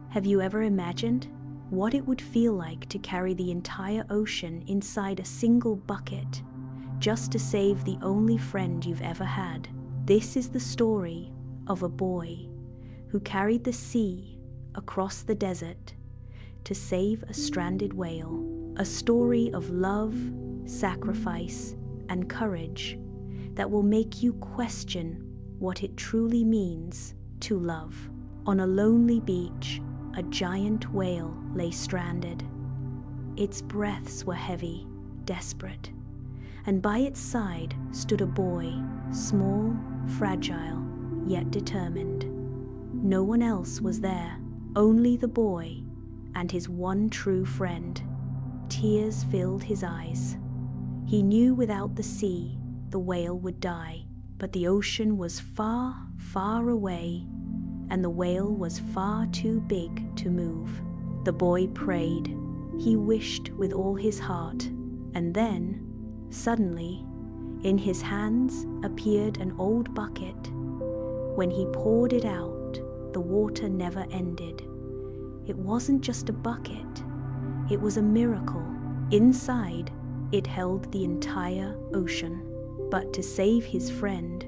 Have you ever imagined what it would feel like to carry the entire ocean inside a single bucket, just to save the only friend you've ever had? This is the story of a boy who carried the sea across the desert to save a stranded whale. A story of love, sacrifice, and courage that will make you question what it truly means to love. On a lonely beach, a giant whale lay stranded. Its breaths were heavy, desperate, and by its side stood a boy, small, fragile, yet determined. No one else was there, only the boy and his one true friend. Tears filled his eyes. He knew without the sea, the whale would die, but the ocean was far, far away, and the whale was far too big to move. The boy prayed. He wished with all his heart, and then, suddenly, in his hands appeared an old bucket. When he poured it out, the water never ended. It wasn't just a bucket. It was a miracle. Inside, it held the entire ocean. But to save his friend,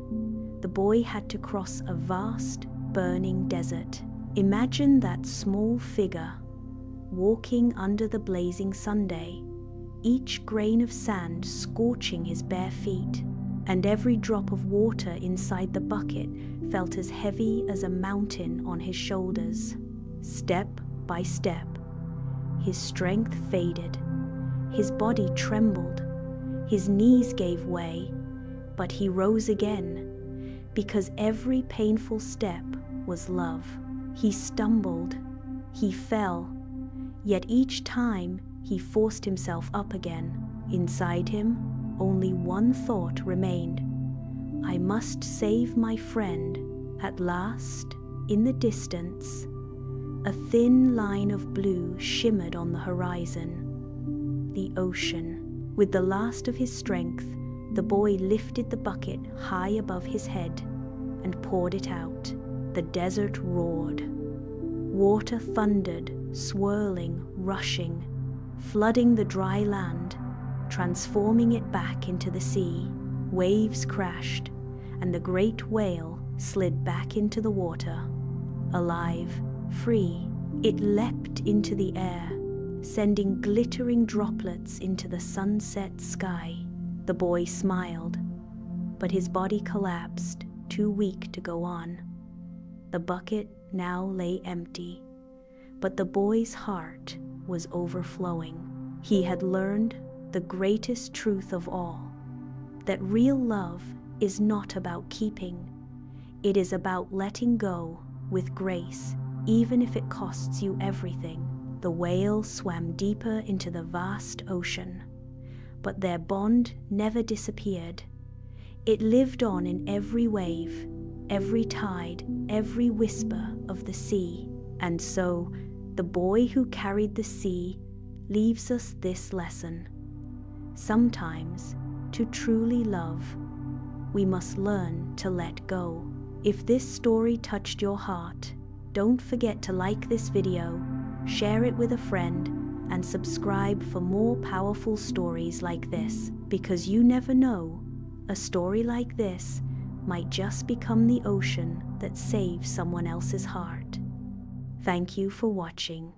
the boy had to cross a vast, burning desert. Imagine that small figure walking under the blazing sunday, each grain of sand scorching his bare feet, and every drop of water inside the bucket felt as heavy as a mountain on his shoulders. Step by step, his strength faded, his body trembled, his knees gave way, but he rose again, because every painful step was love. He stumbled, he fell, yet each time he forced himself up again. Inside him, only one thought remained: I must save my friend. At last, in the distance, a thin line of blue shimmered on the horizon. The ocean. With the last of his strength, the boy lifted the bucket high above his head and poured it out. The desert roared. Water thundered, swirling, rushing, flooding the dry land, transforming it back into the sea. Waves crashed, and the great whale slid back into the water. Alive, free, it leapt into the air, sending glittering droplets into the sunset sky. The boy smiled, but his body collapsed, too weak to go on. The bucket now lay empty, but the boy's heart was overflowing. He had learned the greatest truth of all, that real love is not about keeping. It is about letting go with grace, even if it costs you everything. The whale swam deeper into the vast ocean, but their bond never disappeared. It lived on in every wave, every tide, every whisper of the sea. And so, the boy who carried the sea leaves us this lesson. Sometimes, to truly love, we must learn to let go. If this story touched your heart, don't forget to like this video, share it with a friend, and subscribe for more powerful stories like this, because you never know, a story like this might just become the ocean that saves someone else's heart. Thank you for watching.